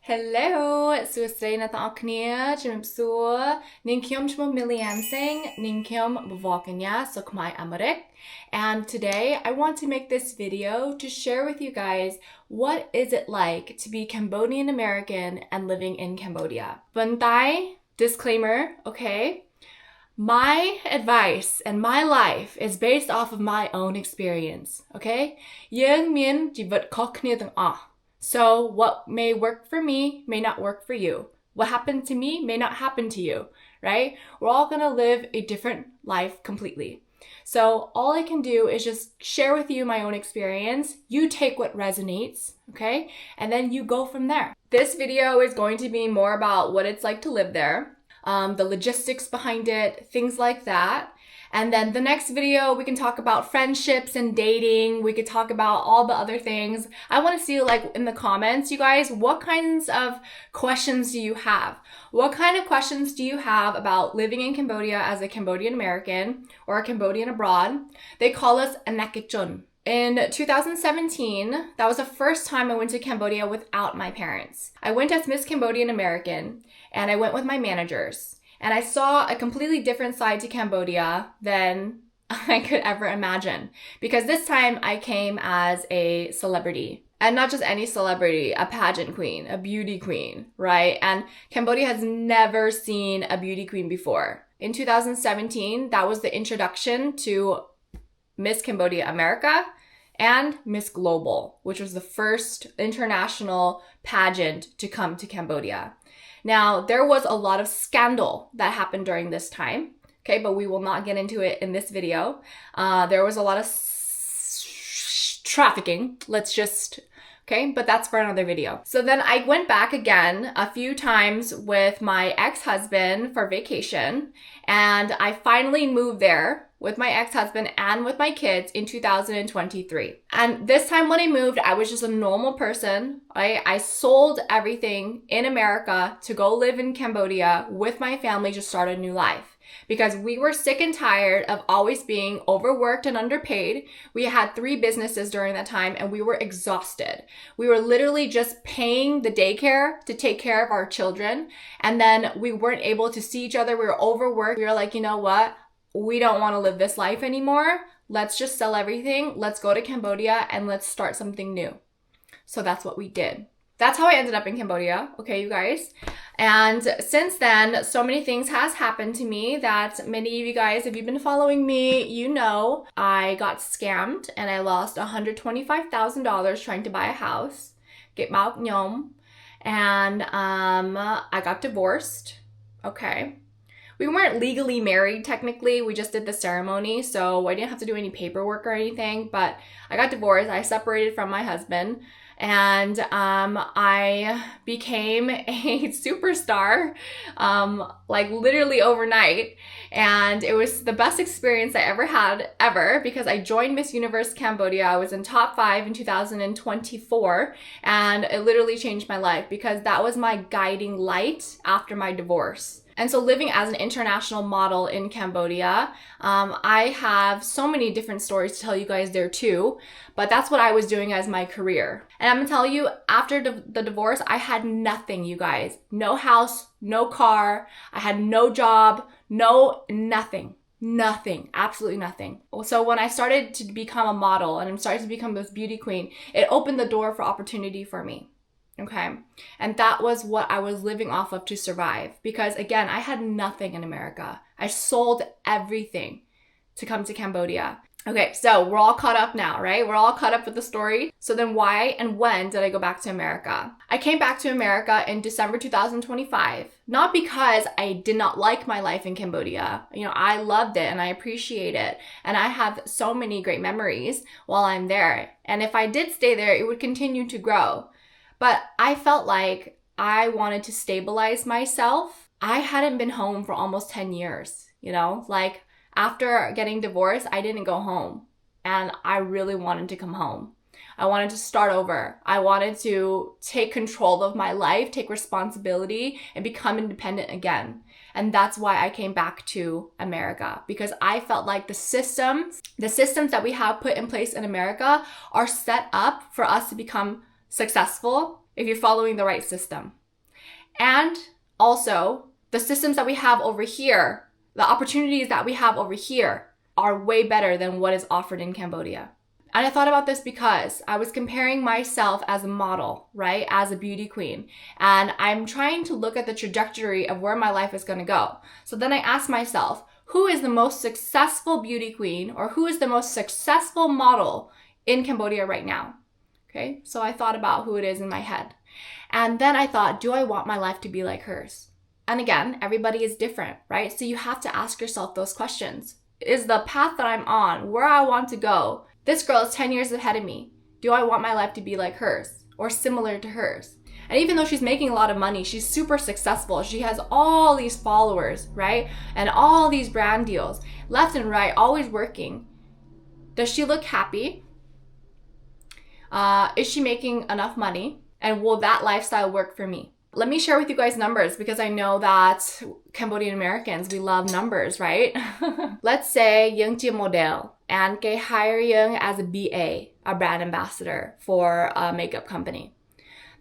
Hello សួស្តីអ្នកទាំងអស់គ្នាជំរាបសួរនាងខ្ញុំឈ្មោះ Millian Singh នាងខ្ញុំបវរកញ្ញាសូខ្មែរអាមេរិក and today I want to make this video to share with you guys what is it like to be Cambodian American and living in Cambodia ប៉ុន្តែ disclaimer okay my advice and my life is based off of my own experience okay យើងមានជីវិតខុសគ្នាទាំងអស់So what may work for me may not work for you. What happened to me may not happen to you, right? We're all gonna live a different life completely. So all I can do is just share with you my own experience. You take what resonates, okay? And then you go from there. This video is going to be more about what it's like to live there, the logistics behind it, things like that. And then the next video, we can talk about friendships and dating. We could talk about all the other things. I want to see, like, in the comments, you guys, what kinds of questions do you have? What kind of questions do you have about living in Cambodia as a Cambodian American or a Cambodian abroad? They call us Anakachun. In 2017, that was the first time I went to Cambodia without my parents. I went as Miss Cambodian American, and I went with my managers. And I saw a completely different side to Cambodia than I could ever imagine. Because this time I came as a celebrity. And not just any celebrity, a pageant queen, a beauty queen, right? And Cambodia has never seen a beauty queen before. In 2017, that was the introduction to Miss Cambodia America and Miss Global, which was the first international pageant to come to Cambodia. Now, there was a lot of scandal that happened during this time, okay, but we will not get into it in this video. There was a lot of trafficking, okay, but that's for another video. So then I went back again a few times with my ex-husband for vacation, and I finally moved there with my ex-husband and with my kids in 2023. And this time when I moved, I was just a normal person, right? I sold everything in America to go live in Cambodia with my family to start a new life. Because we were sick and tired of always being overworked and underpaid. We had 3 businesses during that time and we were exhausted. We were literally just paying the daycare to take care of our children. And then we weren't able to see each other. We were overworked. We were like, you know what? We don't want to live this life anymore. Let's just sell everything. Let's go to Cambodia and let's start something new. So that's what we did. That's how I ended up in Cambodia, okay, you guys? And since then, so many things has happened to me that many of you guys, if you've been following me, you know I got scammed and I lost $125,000 trying to buy a house. Get Mauk Nyom. And I got divorced, okay? We weren't legally married, technically. We just did the ceremony, so I didn't have to do any paperwork or anything, but I got divorced. I separated from my husband, and I became a superstar, like literally overnight, and it was the best experience I ever, because I joined Miss Universe Cambodia. I was in top 5 in 2024, and it literally changed my life because that was my guiding light after my divorce. And so living as an international model in Cambodia, I have so many different stories to tell you guys there too, but that's what I was doing as my career. And I'm gonna tell you, after the divorce, I had nothing, you guys. No house, no car, I had no job, nothing, absolutely nothing. So when I started to become a model and I started to become this beauty queen, it opened the door for opportunity for me. Okay. And that was what I was living off of to survive. Because again, I had nothing in America. I sold everything to come to Cambodia. Okay, so we're all caught up now, right? We're all caught up with the story. So then why and when did I go back to America? I came back to America in December 2025. Not because I did not like my life in Cambodia. You know, I loved it and I appreciate it. And I have so many great memories while I'm there. And if I did stay there, it would continue to grow. But I felt like I wanted to stabilize myself. I hadn't been home for almost 10 years, you know? Like, after getting divorced, I didn't go home. And I really wanted to come home. I wanted to start over. I wanted to take control of my life, take responsibility, and become independent again. And that's why I came back to America. Because I felt like the systems that we have put in place in America are set up for us to become successful if you're following the right system. And also, the systems that we have over here, the opportunities that we have over here are way better than what is offered in Cambodia. And I thought about this because I was comparing myself as a model, right? As a beauty queen. And I'm trying to look at the trajectory of where my life is going to go. So then I asked myself, who is the most successful beauty queen or who is the most successful model in Cambodia right now? Okay, so I thought about who it is in my head. And then I thought, do I want my life to be like hers? And again, everybody is different, right? So you have to ask yourself those questions. Is the path that I'm on, where I want to go, this girl is 10 years ahead of me. Do I want my life to be like hers or similar to hers? And even though she's making a lot of money, she's super successful. She has all these followers, right? And all these brand deals, left and right, always working. Does she look happy? Is she making enough money? And will that lifestyle work for me? Let me share with you guys numbers because I know that Cambodian Americans, we love numbers, right? Let's say Yung Chia model and they hire Yung as a BA, a brand ambassador for a makeup company.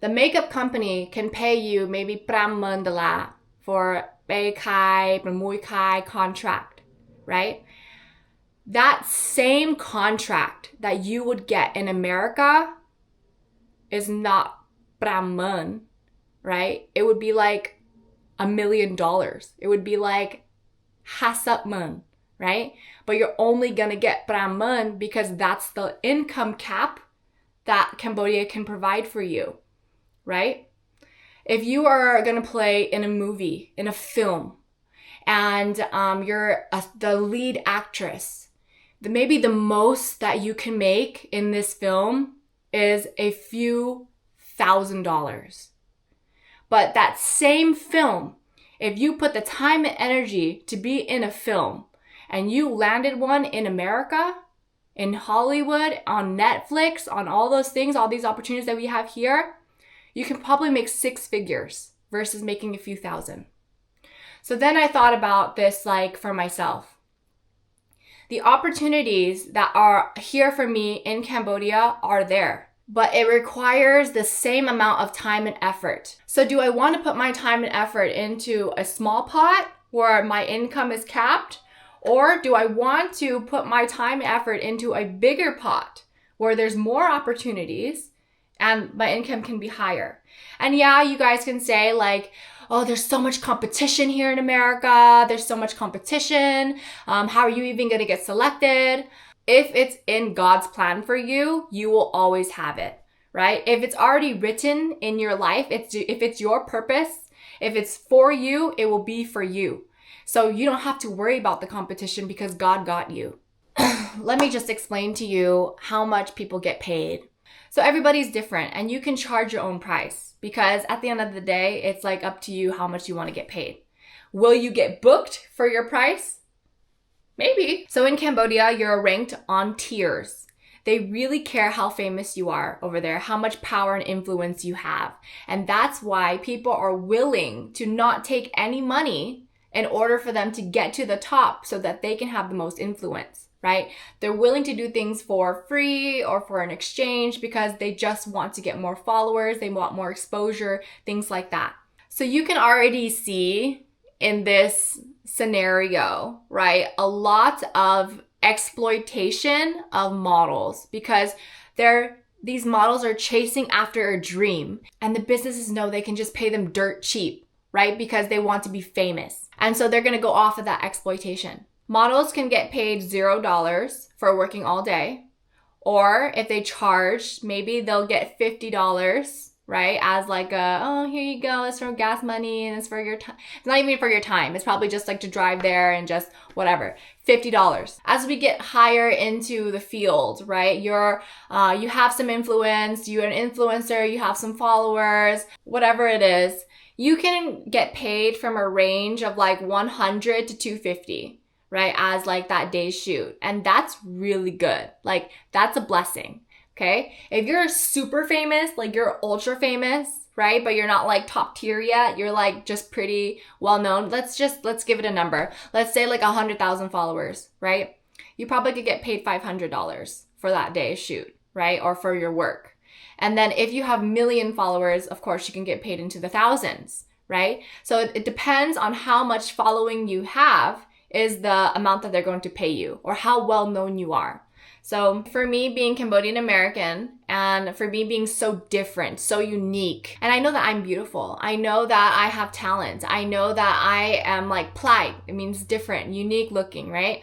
The makeup company can pay you maybe $5,000 for a kai contract, right? That same contract that you would get in America is not 5,000, right? It would be like $1 million. It would be like hasapman, right? But you're only gonna get 5,000 because that's the income cap that Cambodia can provide for you, right? If you are gonna play in a movie, in a film, and you're the lead actress, maybe the most that you can make in this film is a few $1,000s. But that same film, if you put the time and energy to be in a film and you landed one in America, in Hollywood, on Netflix, on all those things, all these opportunities that we have here, you can probably make 6 figures versus making a few thousand. So then I thought about this like for myself. The opportunities that are here for me in Cambodia are there, but it requires the same amount of time and effort. So do I want to put my time and effort into a small pot where my income is capped? Or do I want to put my time and effort into a bigger pot where there's more opportunities and my income can be higher? And yeah, you guys can say like, oh, there's so much competition here in America. There's so much competition. How are you even going to get selected? If it's in God's plan for you, you will always have it, right? If it's already written in your life, if it's your purpose, if it's for you, it will be for you. So you don't have to worry about the competition because God got you. Let me just explain to you how much people get paid. So everybody's different and you can charge your own price because at the end of the day, it's like up to you how much you want to get paid. Will you get booked for your price? Maybe. So in Cambodia, you're ranked on tiers. They really care how famous you are over there, how much power and influence you have. And that's why people are willing to not take any money in order for them to get to the top so that they can have the most influence, right? They're willing to do things for free or for an exchange because they just want to get more followers, they want more exposure, things like that. So you can already see in this scenario, right, a lot of exploitation of models because these models are chasing after a dream and the businesses know they can just pay them dirt cheap, right? Because they want to be famous. And so they're going to go off of that exploitation. Models can get paid $0 for working all day. Or if they charge, maybe they'll get $50, right? As like oh, here you go. It's for gas money and it's for your time. It's not even for your time. It's probably just like to drive there and just whatever. $50. As we get higher into the field, right? You have some influence. You're an influencer. You have some followers, whatever it is. You can get paid from a range of like 100 to 250, right? As like that day's shoot. And that's really good. Like that's a blessing, okay? If you're super famous, like you're ultra famous, right? But you're not like top tier yet. You're like just pretty well known. Let's give it a number. Let's say like 100,000 followers, right? You probably could get paid $500 for that day's shoot, right? Or for your work. And then if you have million followers, of course, you can get paid into the thousands, right? So it depends on how much following you have is the amount that they're going to pay you, or how well known you are. So for me being Cambodian American, and for me being so different, so unique, and I know that I'm beautiful. I know that I have talent. I know that I am like plight. It means different, unique looking, right?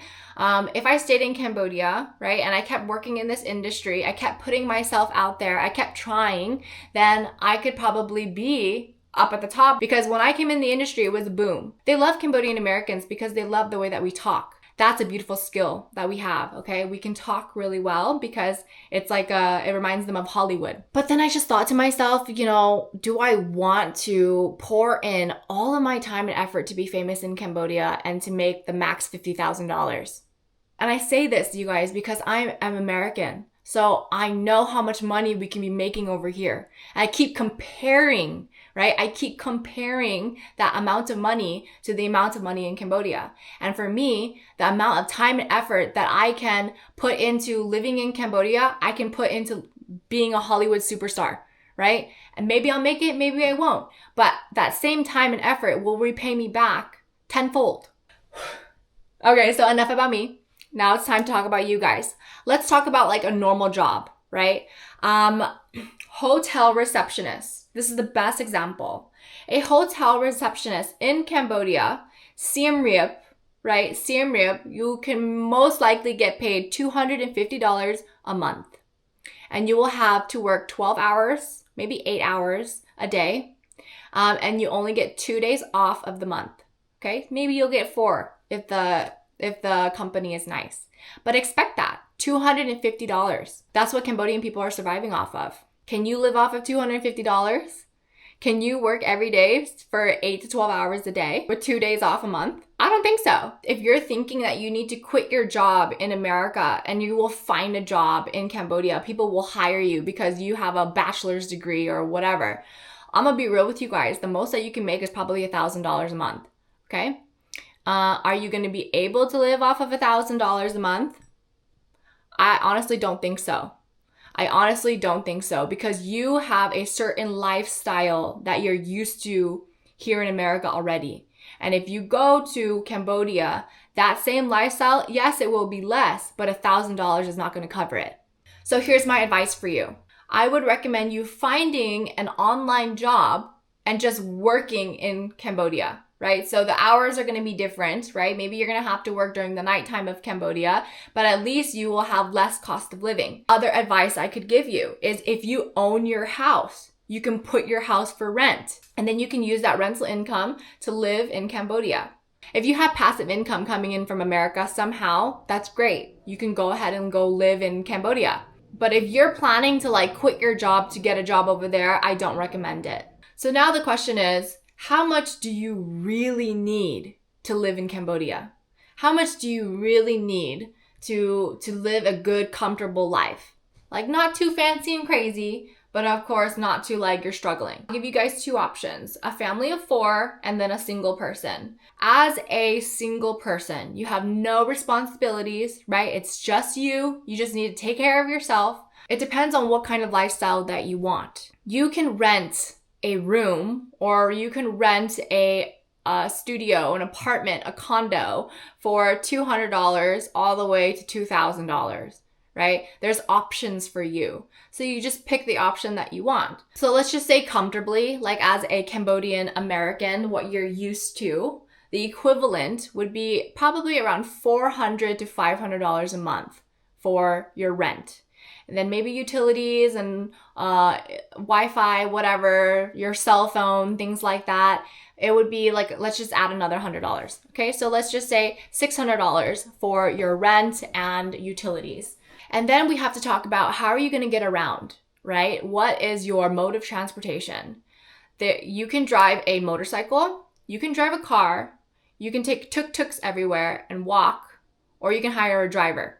If I stayed in Cambodia, right, and I kept working in this industry, I kept putting myself out there, I kept trying, then I could probably be up at the top, because when I came in the industry, it was a boom. They love Cambodian Americans because they love the way that we talk. That's a beautiful skill that we have, okay? We can talk really well because it's like it reminds them of Hollywood. But then I just thought to myself, you know, do I want to pour in all of my time and effort to be famous in Cambodia and to make the max $50,000? And I say this, you guys, because I'm American. So I know how much money we can be making over here. I keep comparing, right? I keep comparing that amount of money to the amount of money in Cambodia. And for me, the amount of time and effort that I can put into living in Cambodia, I can put into being a Hollywood superstar, right? And maybe I'll make it, maybe I won't. But that same time and effort will repay me back tenfold. Okay, so enough about me. Now it's time to talk about you guys. Let's talk about like a normal job, right? Hotel receptionist. This is the best example. A hotel receptionist in Cambodia, Siem Reap, right? Siem Reap, you can most likely get paid $250 a month. And you will have to work 12 hours, maybe 8 hours a day. And you only get 2 days off of the month, okay? Maybe you'll get 4 if the company is nice. But expect that, $250. That's what Cambodian people are surviving off of. Can you live off of $250? Can you work every day for 8 to 12 hours a day with 2 days off a month? I don't think so. If you're thinking that you need to quit your job in America and you will find a job in Cambodia, people will hire you because you have a bachelor's degree or whatever. I'm gonna be real with you guys. The most that you can make is probably $1,000 a month, okay? Are you going to be able to live off of $1,000 a month? I honestly don't think so. I honestly don't think so, because you have a certain lifestyle that you're used to here in America already. And if you go to Cambodia, that same lifestyle, yes, it will be less, but $1,000 is not going to cover it. So here's my advice for you. I would recommend you finding an online job and just working in Cambodia. Right? So the hours are going to be different, right? Maybe you're going to have to work during the nighttime of Cambodia, but at least you will have less cost of living. Other advice I could give you is if you own your house, you can put your house for rent, and then you can use that rental income to live in Cambodia. If you have passive income coming in from America somehow, that's great. You can go ahead and go live in Cambodia. But if you're planning to like quit your job to get a job over there, I don't recommend it. So now the question is, how much do you really need to live in Cambodia? How much do you really need to live a good, comfortable life? Like not too fancy and crazy, but of course not too like you're struggling. I'll give you guys 2 options, a family of 4 and then a single person. As a single person, you have no responsibilities, right? It's just you. You just need to take care of yourself. It depends on what kind of lifestyle that you want. You can rent a room, or you can rent a studio, an apartment, a condo for $200 all the way to $2,000, right? There's options for you. So you just pick the option that you want. So let's just say comfortably, like as a Cambodian American, what you're used to, the equivalent would be probably around $400 to $500 a month for your rent. And then maybe utilities and Wi-Fi, whatever, your cell phone, things like that. It would be like, let's just add another $100. Okay, so let's just say $600 for your rent and utilities. And then we have to talk about how are you going to get around, right? What is your mode of transportation? You can drive a motorcycle, you can drive a car, you can take tuk-tuks everywhere and walk, or you can hire a driver.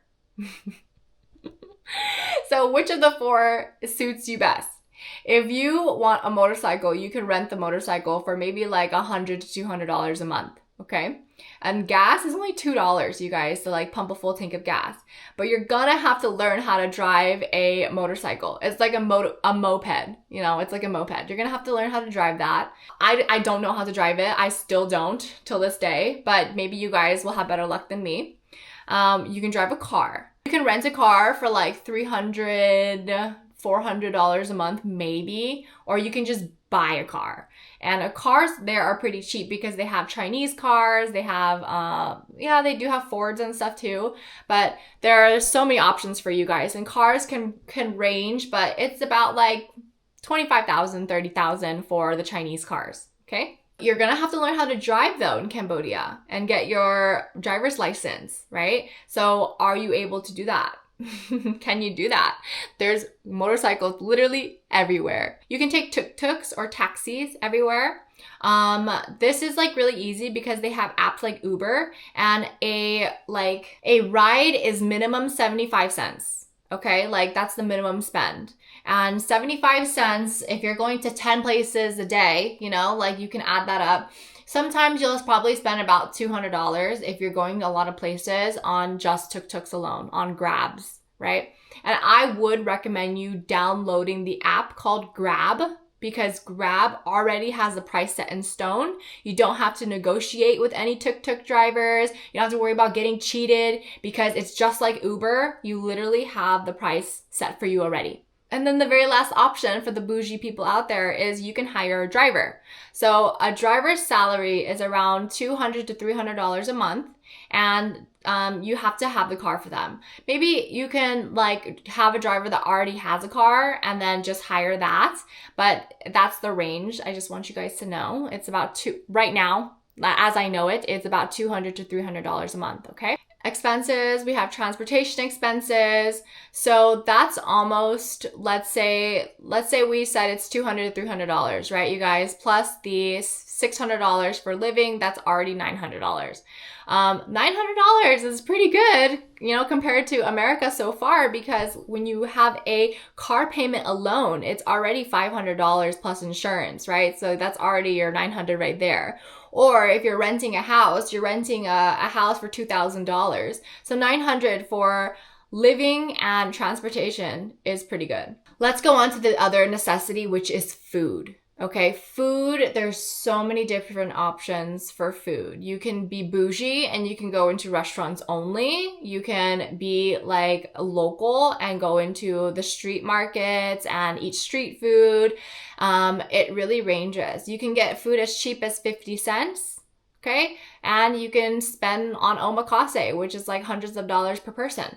So which of the 4 suits you best? If you want a motorcycle, you can rent the motorcycle for maybe like $100 to $200 a month, okay? And gas is only $2, you guys, to like pump a full tank of gas. But you're gonna have to learn how to drive a motorcycle. It's like a moped, you know, it's like a moped. You're gonna have to learn how to drive that. I don't know how to drive it. I still don't till this day, but maybe you guys will have better luck than me. You can drive a car. You can rent a car for like $300, $400 a month, maybe, or you can just buy a car. And cars there are pretty cheap because they have Chinese cars, they have, they do have Fords and stuff too, but there are so many options for you guys. And cars can range, but it's about like $25,000, $30,000 for the Chinese cars, okay? You're gonna have to learn how to drive though in Cambodia and get your driver's license, right? So are you able to do that? Can you do that? There's motorcycles literally everywhere. You can take tuk-tuks or taxis everywhere. This is like really easy because they have apps like Uber, and a ride is minimum 75 cents. Okay, like that's the minimum spend. And 75 cents, if you're going to 10 places a day, you know, like you can add that up. Sometimes you'll probably spend about $200 if you're going to a lot of places on just tuk-tuks alone, on Grabs, right? And I would recommend you downloading the app called Grab, because Grab already has a price set in stone. You don't have to negotiate with any tuk-tuk drivers. You don't have to worry about getting cheated because it's just like Uber. You literally have the price set for you already. And then the very last option for the bougie people out there is you can hire a driver. So a driver's salary is around $200 to $300 a month, and you have to have the car for them. Maybe you can like have a driver that already has a car and then just hire that, but that's the range. I just want you guys to know it's about right now, as I know it, it's about $200 to $300 a month, okay? Expenses, we have transportation expenses. So that's almost, let's say we said it's $200 to $300, right, you guys? Plus the $600 for living, that's already $900. $900 is pretty good, you know, compared to America so far, because when you have a car payment alone, it's already $500 plus insurance, right? So that's already your $900 right there. Or if you're renting a house, you're renting a house for $2,000. So $900 for living and transportation is pretty good. Let's go on to the other necessity, which is food. Okay, food, there's so many different options for food. You can be bougie and you can go into restaurants only. You can be like local and go into the street markets and eat street food. It really ranges. You can get food as cheap as 50 cents, okay? And you can spend on omakase, which is like hundreds of dollars per person.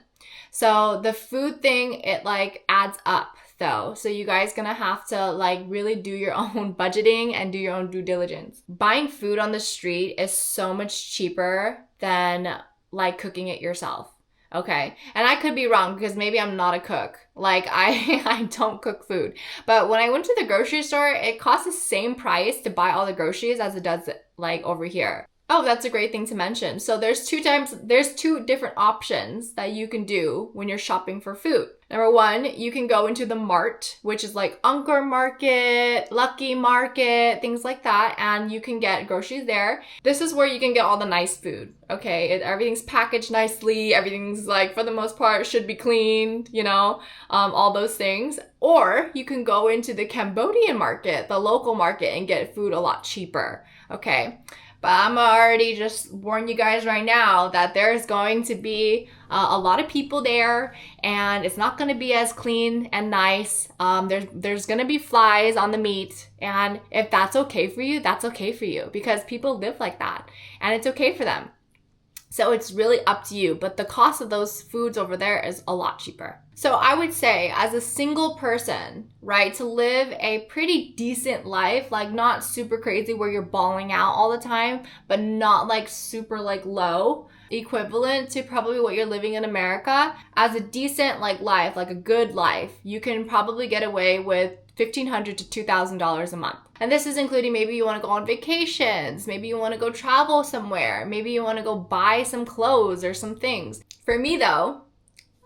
So the food thing, it like adds up though. So you guys gonna have to like really do your own budgeting and do your own due diligence. Buying food on the street is so much cheaper than like cooking it yourself. Okay. And I could be wrong because maybe I'm not a cook. Like I don't cook food. But when I went to the grocery store, it costs the same price to buy all the groceries as it does like over here. Oh, that's a great thing to mention. So there's two different options that you can do when you're shopping for food. Number one, you can go into the mart, which is like Angkor Market, Lucky Market, things like that, and you can get groceries there. This is where you can get all the nice food, okay? Everything's packaged nicely, everything's like, for the most part, should be cleaned, you know, all those things. Or you can go into the Cambodian market, the local market, and get food a lot cheaper, okay? But I'm already just warn you guys right now that there's going to be a lot of people there, and it's not going to be as clean and nice. There's going to be flies on the meat, and if that's okay for you, that's okay for you, because people live like that, and it's okay for them. So it's really up to you, but the cost of those foods over there is a lot cheaper. So I would say as a single person, right, to live a pretty decent life, like not super crazy where you're balling out all the time, but not like super like low, equivalent to probably what you're living in America, as a decent like life, like a good life, you can probably get away with $1,500 to $2,000 a month. And this is including maybe you want to go on vacations, maybe you want to go travel somewhere, maybe you want to go buy some clothes or some things. For me though,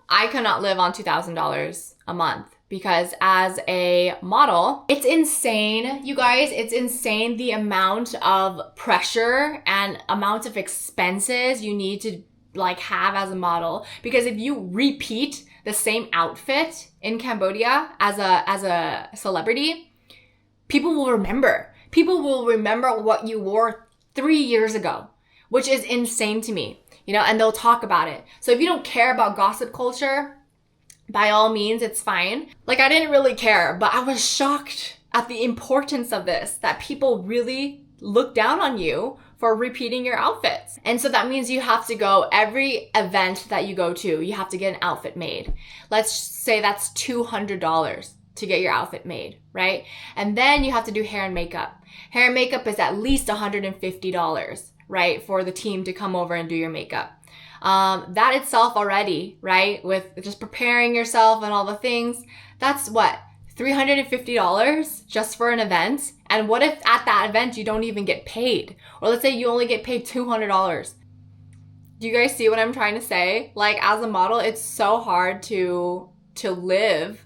I cannot live on $2,000 a month. because as a model, it's insane, you guys. It's insane the amount of pressure and amount of expenses you need to like have as a model. Because if you repeat the same outfit in Cambodia as a celebrity, people will remember. People will remember what you wore 3 years ago, which is insane to me, you know, and they'll talk about it. So if you don't care about gossip culture, by all means, it's fine. Like, I didn't really care, but I was shocked at the importance of this, that people really look down on you for repeating your outfits. And so that means you have to go every event that you go to, you have to get an outfit made. Let's say that's $200 to get your outfit made, right? And then you have to do hair and makeup. Hair and makeup is at least $150, right? For the team to come over and do your makeup. That itself already, right? With just preparing yourself and all the things, that's what? $350 just for an event? And what if at that event you don't even get paid? Or let's say you only get paid $200. Do you guys see what I'm trying to say? Like, as a model, it's so hard to live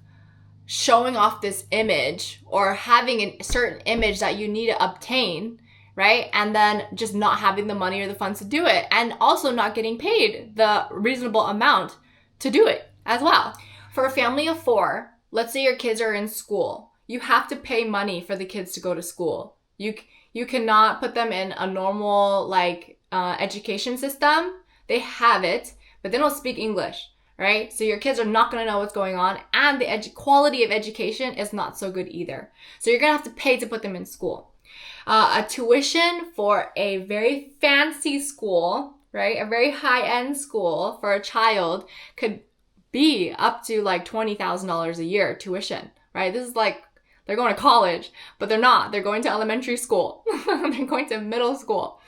showing off this image or having a certain image that you need to obtain, right? And then just not having the money or the funds to do it, and also not getting paid the reasonable amount to do it as well. For a family of 4, let's say your kids are in school, you have to pay money for the kids to go to school. You cannot put them in a normal education system. They have it, but they don't speak English, right? So your kids are not going to know what's going on, and the quality of education is not so good either. So you're going to have to pay to put them in school. A tuition for a very fancy school, right? A very high-end school for a child could be up to like $20,000 a year tuition, right? This is like, they're going to college, but they're not. They're going to elementary school. They're going to middle school.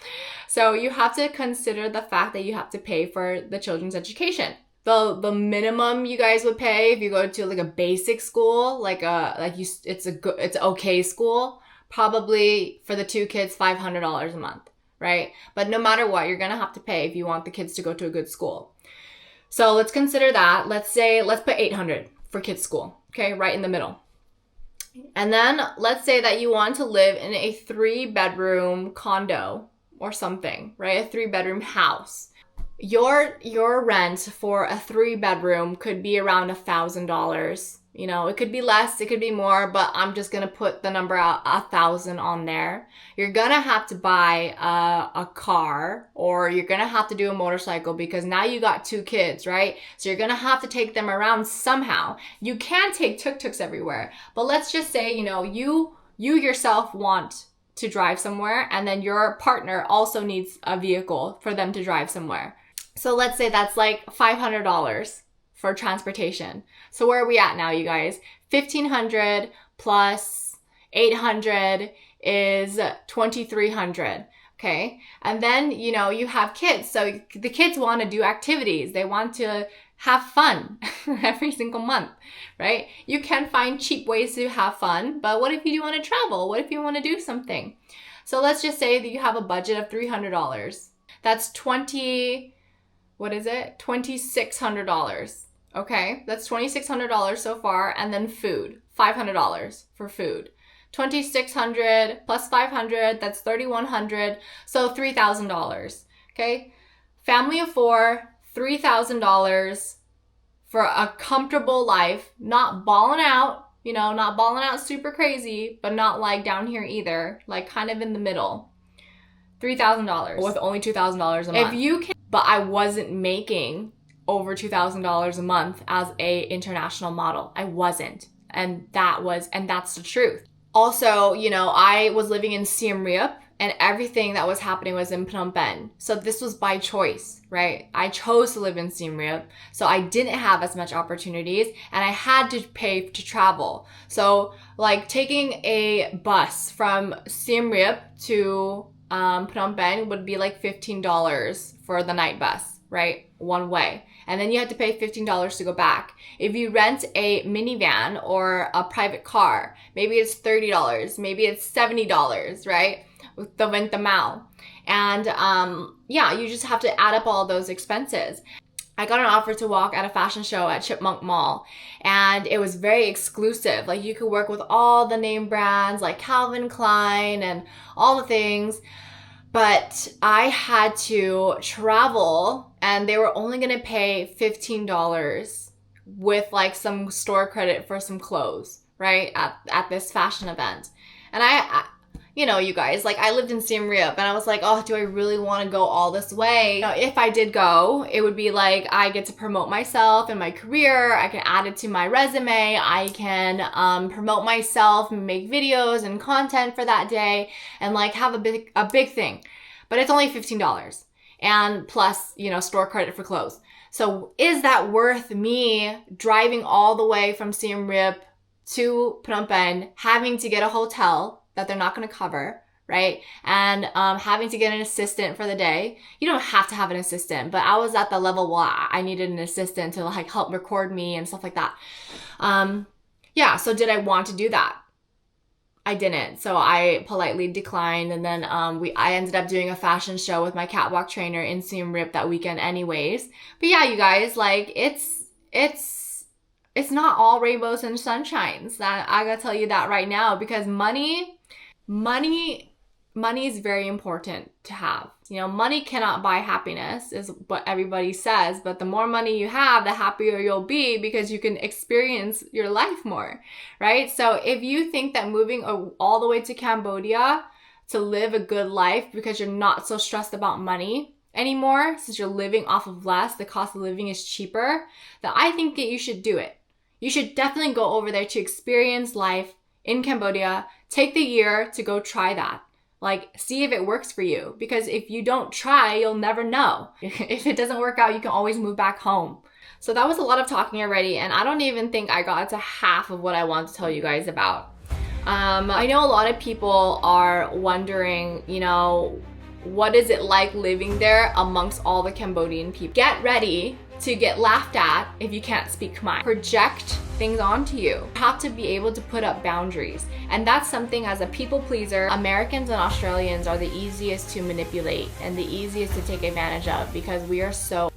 So you have to consider the fact that you have to pay for the children's education. The minimum you guys would pay if you go to like a basic school, it's okay school, probably for the 2 kids, $500 a month, right? But no matter what, you're going to have to pay if you want the kids to go to a good school. So let's consider that. Let's put $800 for kids' school, okay? Right in the middle. And then let's say that you want to live in a 3-bedroom condo or something, right? A 3-bedroom house. Your rent for a 3-bedroom could be around $1,000. You know, it could be less, it could be more, but I'm just going to put the number out 1,000 on there. You're going to have to buy a car, or you're going to have to do a motorcycle, because now you got 2 kids, right? So you're going to have to take them around somehow. You can take tuk-tuks everywhere, but let's just say, you know, you yourself want to drive somewhere, and then your partner also needs a vehicle for them to drive somewhere. So let's say that's like $500 for transportation. So where are we at now, you guys? $1,500 plus $800 is $2,300. Okay. And then, you know, you have kids. So the kids want to do activities. They want to have fun every single month, right? You can find cheap ways to have fun, but what if you do want to travel? What if you want to do something? So let's just say that you have a budget of $300. That's $2,600. Okay, that's $2,600 so far, and then food, $500 for food. $2,600 plus $500, that's $3,100, so $3,000. Okay, family of 4, $3,000 for a comfortable life, not balling out, you know, not balling out super crazy, but not like down here either, like kind of in the middle. $3,000 with only $2,000 a month. If you can, but I wasn't making over $2,000 a month as a international model. I wasn't. And that's the truth. Also, you know, I was living in Siem Reap, and everything that was happening was in Phnom Penh. So this was by choice, right? I chose to live in Siem Reap, so I didn't have as much opportunities, and I had to pay to travel. So like taking a bus from Siem Reap to Phnom Penh would be like $15 for the night bus, right? One way. And then you have to pay $15 to go back. If you rent a minivan or a private car, maybe it's $30, maybe it's $70, right? With the mao. And yeah, you just have to add up all those expenses. I got an offer to walk at a fashion show at Chipmunk Mall, and it was very exclusive. Like, you could work with all the name brands like Calvin Klein and all the things, but I had to travel, and they were only gonna pay $15 with like some store credit for some clothes, right, at this fashion event. And I you know, you guys, like, I lived in Siem Reap, and I was like, oh, do I really want to go all this way? You know, if I did go, it would be like, I get to promote myself and my career. I can add it to my resume. I can promote myself and make videos and content for that day, and like have a big thing. But it's only $15, and plus, you know, store credit for clothes. So is that worth me driving all the way from Siem Reap to Phnom Penh, having to get a hotel that they're not going to cover, right? And having to get an assistant for the day? You don't have to have an assistant, but I was at the level where I needed an assistant to like help record me and stuff like that. Yeah, so did I want to do that? I didn't. So I politely declined, and then I ended up doing a fashion show with my catwalk trainer in Siem Reap that weekend anyways. But yeah, you guys, like, it's not all rainbows and sunshines. That I gotta tell you that right now, because money is very important to have. You know, money cannot buy happiness is what everybody says, but the more money you have, the happier you'll be, because you can experience your life more, right? So if you think that moving all the way to Cambodia to live a good life because you're not so stressed about money anymore, since you're living off of less, the cost of living is cheaper, then I think that you should do it. You should definitely go over there to experience life in Cambodia. Take the year to go try that. Like, see if it works for you. Because if you don't try, you'll never know. If it doesn't work out, you can always move back home. So that was a lot of talking already, and I don't even think I got to half of what I want to tell you guys about. I know a lot of people are wondering, you know, what is it like living there amongst all the Cambodian people? Get ready to get laughed at if you can't speak Khmer. Project things onto you. You have to be able to put up boundaries. And that's something, as a people pleaser, Americans and Australians are the easiest to manipulate and the easiest to take advantage of, because we are so